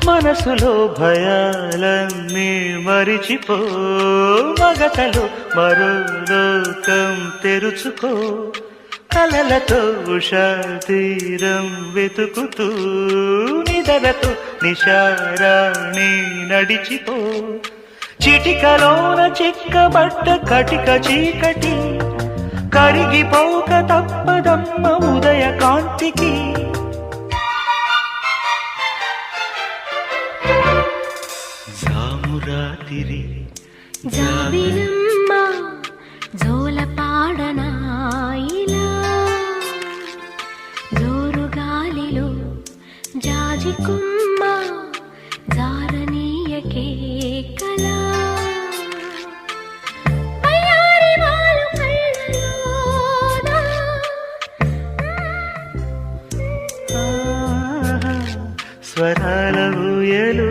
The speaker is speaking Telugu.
మనసులో భయాలన్నీ మరిచిపో, మగతలో మరో లోకం తెరుచుకో, కలలతో ఉషా తీరం వెతుకుతూ నిదలతో నిశారాణి నడిచిపో. చిటికలోన చిక్కబట్ట కటిక చీకటి కరిగిపోక తప్పదమ్మ ఉదయ కాంతికి. జామురాతిరి జాబిలమ్మ జోలపాడనా ఇలా, జోరు గాలిలో జాజికుమ్మ జారనీయకే కలా. అయ్యారి వాలు కళ్ళలోన స్వరాల ఊయలు